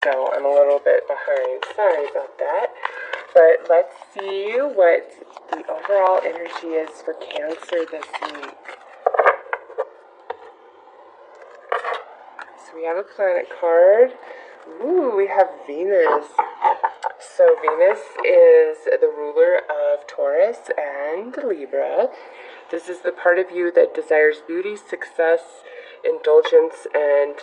So I'm a little bit behind. Sorry about that. But let's see what the overall energy is for Cancer this week. So we have a planet card. Ooh, we have Venus. So Venus is the ruler of Taurus and Libra. This is the part of you that desires beauty, success, indulgence, and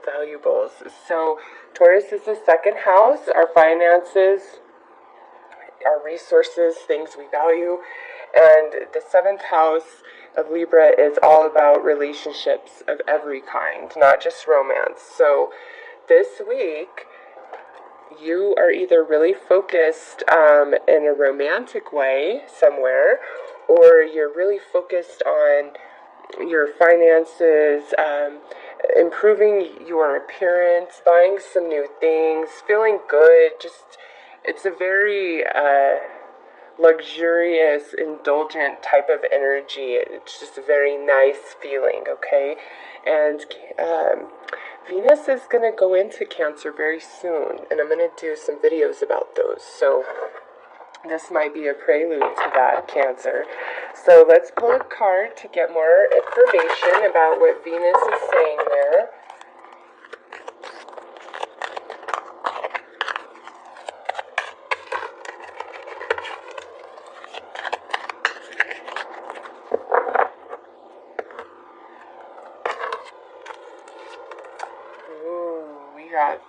valuables. So Taurus is the second house, our finances, our resources, things we value. And the seventh house of Libra is all about relationships of every kind, not just romance. So this week, you are either really focused in a romantic way somewhere, or you're really focused on your finances, improving your appearance, buying some new things, feeling good. Just, it's a very luxurious, indulgent type of energy. It's just a very nice feeling, okay? And Venus is going to go into Cancer very soon, and I'm going to do some videos about those. So this might be a prelude to that, Cancer. So let's pull a card to get more information about what Venus is saying there.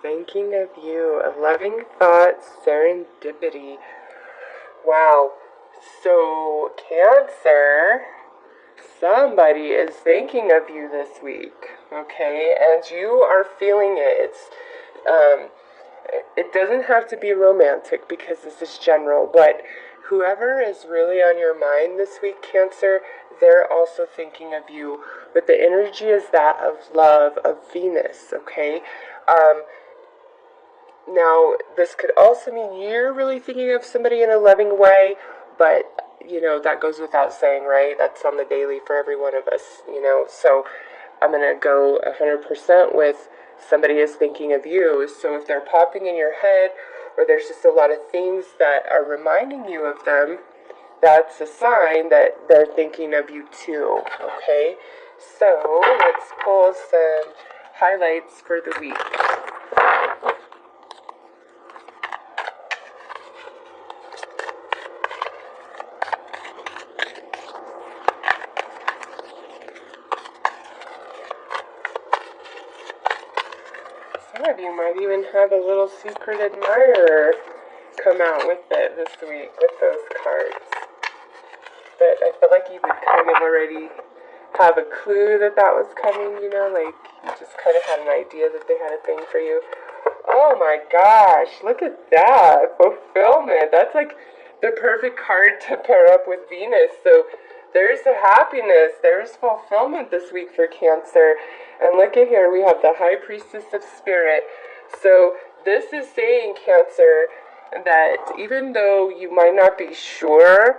Thinking of you, a loving thought, serendipity. Wow. So, Cancer, somebody is thinking of you this week, okay? And you are feeling it. It doesn't have to be romantic because this is general, but whoever is really on your mind this week, Cancer, they're also thinking of you. But the energy is that of love, of Venus, okay? Now, this could also mean you're really thinking of somebody in a loving way, but, you know, that goes without saying, right? That's on the daily for every one of us, you know? So I'm going to go 100% with somebody is thinking of you. So if they're popping in your head, or there's just a lot of things that are reminding you of them, that's a sign that they're thinking of you too, okay? So let's pull some highlights for the week. Some of you might even have a little secret admirer come out with it this week with those cards. But I feel like you would kind of already have a clue that that was coming, you know, like you just kind of had an idea that they had a thing for you. Oh my gosh, look at that, fulfillment. That's like the perfect card to pair up with Venus. So there's the happiness, there's fulfillment this week for Cancer. And look at here, we have the High Priestess of Spirit. So this is saying, Cancer, that even though you might not be sure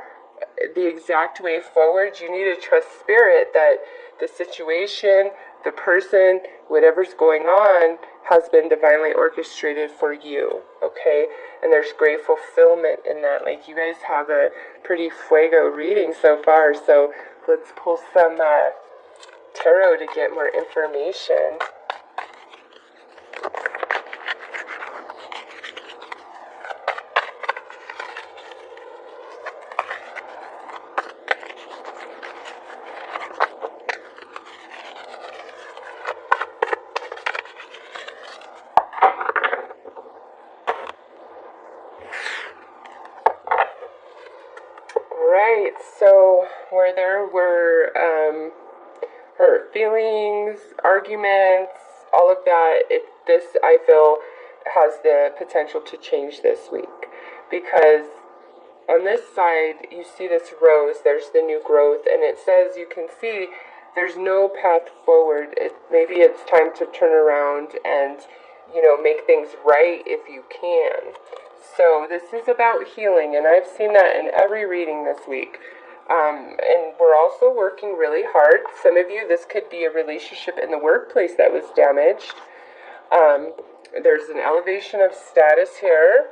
the exact way forward, you need to trust Spirit that the situation, the person, whatever's going on has been divinely orchestrated for you, okay? And there's great fulfillment in that. Like, you guys have a pretty fuego reading so far, so let's pull some tarot to get more information. Right, so where there were hurt feelings, arguments, all of that, this, I feel, has the potential to change this week. Because on this side, you see this rose, there's the new growth, and it says, you can see, there's no path forward. Maybe it's time to turn around and, you know, make things right if you can. So this is about healing, and I've seen that in every reading this week. And we're also working really hard. Some of you, this could be a relationship in the workplace that was damaged. There's an elevation of status here.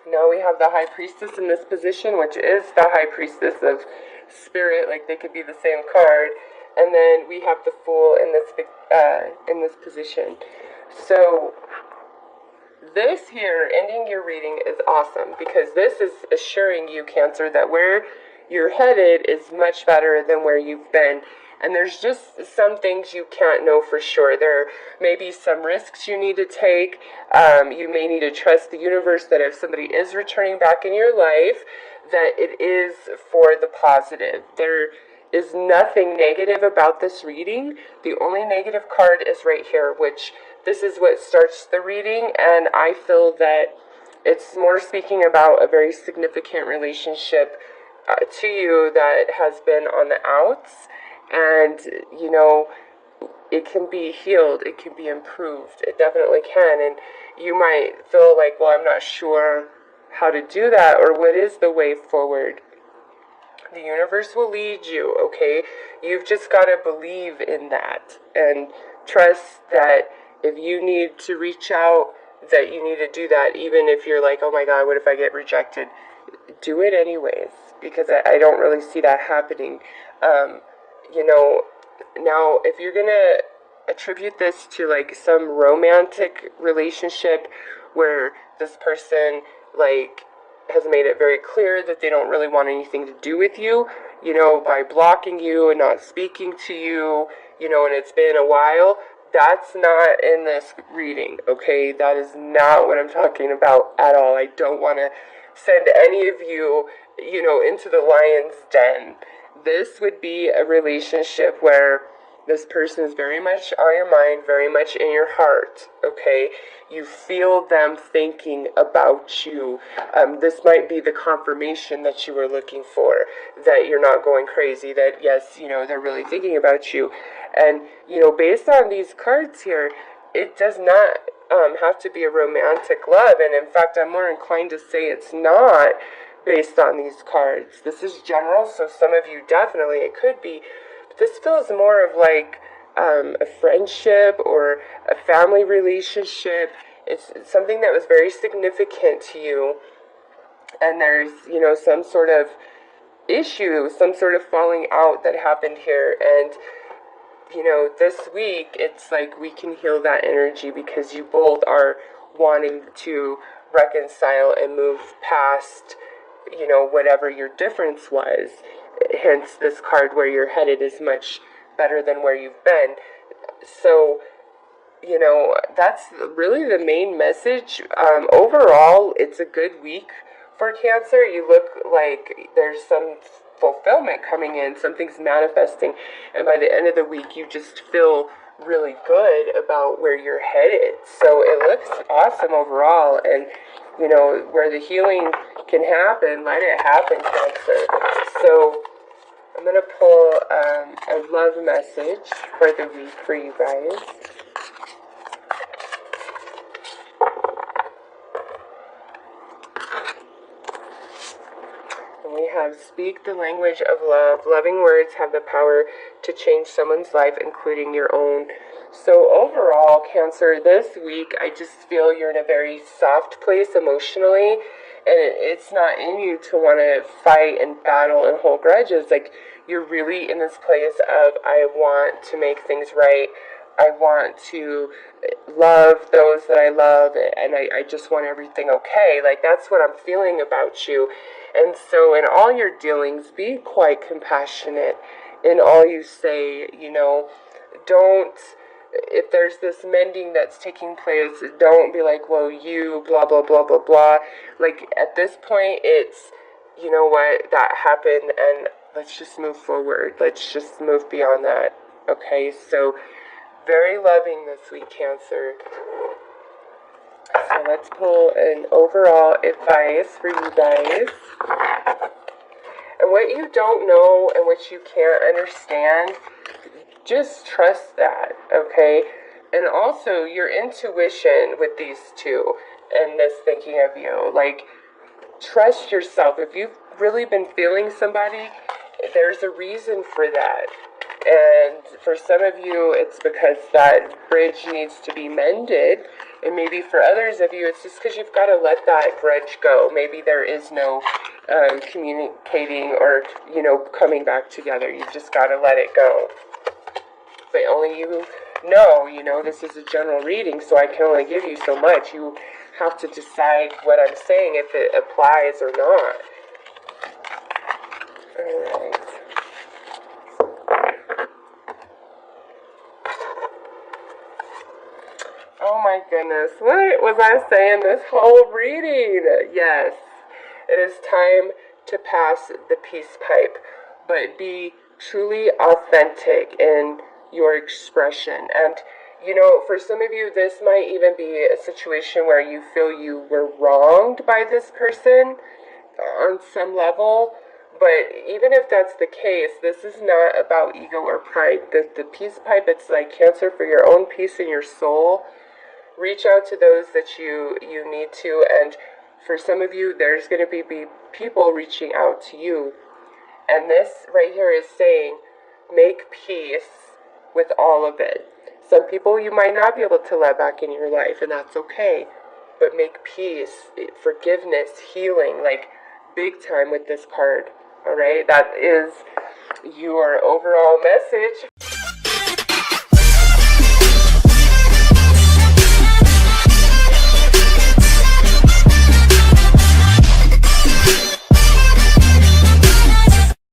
Now we have the High Priestess in this position, which is the High Priestess of Spirit. Like, they could be the same card. And then we have the Fool in this position. So this here, ending your reading, is awesome, because this is assuring you, Cancer, that where you're headed is much better than where you've been. And there's just some things you can't know for sure. There may be some risks you need to take. You may need to trust the universe that if somebody is returning back in your life, that it is for the positive. There is nothing negative about this reading. The only negative card is right here, which this is what starts the reading, and I feel that it's more speaking about a very significant relationship to you that has been on the outs. And, you know, it can be healed, it can be improved, it definitely can. And you might feel like, well, I'm not sure how to do that, or what is the way forward. The universe will lead you, okay? You've just got to believe in that and trust that if you need to reach out, that you need to do that, even if you're like, oh my God, what if I get rejected? Do it anyways, because I don't really see that happening. You know, now if you're gonna attribute this to like some romantic relationship where this person like has made it very clear that they don't really want anything to do with you, you know, by blocking you and not speaking to you, you know, and it's been a while, that's not in this reading, okay? That is not what I'm talking about at all. I don't want to send any of you, you know, into the lion's den. This would be a relationship where this person is very much on your mind, very much in your heart, okay? You feel them thinking about you. This might be the confirmation that you were looking for, that you're not going crazy, that yes, you know, they're really thinking about you. And, you know, based on these cards here, it does not have to be a romantic love. And in fact, I'm more inclined to say it's not based on these cards. This is general, so some of you definitely, it could be. But this feels more of like a friendship or a family relationship. It's something that was very significant to you. And there's, you know, some sort of issue, some sort of falling out that happened here. And, you know, this week, it's like we can heal that energy because you both are wanting to reconcile and move past, you know, whatever your difference was. Hence this card where you're headed is much better than where you've been. So, you know, that's really the main message. Overall, it's a good week for Cancer. You look like there's some fulfillment coming in, something's manifesting, and by the end of the week, you just feel really good about where you're headed. So it looks awesome overall, and you know, where the healing can happen, let it happen, Cancer. So I'm going to pull a love message for the week for you guys. And we have speak the language of love. Loving words have the power to change someone's life, including your own. So overall, Cancer, this week, I just feel you're in a very soft place emotionally, and it's not in you to want to fight and battle and hold grudges. Like, you're really in this place of, I want to make things right. I want to love those that I love, and I just want everything okay. Like, that's what I'm feeling about you. And so in all your dealings, be quite compassionate in all you say. You know, don't, if there's this mending that's taking place, don't be like, well, you, blah, blah, blah, blah, blah. Like, at this point, it's, you know what, that happened, and let's just move forward. Let's just move beyond that, okay? So, very loving this week, Cancer. So let's pull an overall advice for you guys. And what you don't know and what you can't understand, just trust that, okay? And also your intuition with these two and this thinking of you. Like, trust yourself. If you've really been feeling somebody, there's a reason for that. And for some of you, it's because that bridge needs to be mended. And maybe for others of you, it's just because you've got to let that grudge go. Maybe there is no communicating or, coming back together. You've just got to let it go. But only you know, this is a general reading, so I can only give you so much. You have to decide what I'm saying, if it applies or not. Alright. Oh my goodness, what was I saying this whole reading? Yes, it is time to pass the peace pipe, but be truly authentic in your expression. And, for some of you, this might even be a situation where you feel you were wronged by this person on some level. But even if that's the case, this is not about ego or pride. The peace pipe, it's like Cancer, for your own peace in your soul. Reach out to those that you need to, and for some of you, there's going to be people reaching out to you. And this right here is saying, make peace with all of it. Some people you might not be able to let back in your life, and that's okay. But make peace, forgiveness, healing, like big time with this card. All right, that is your overall message.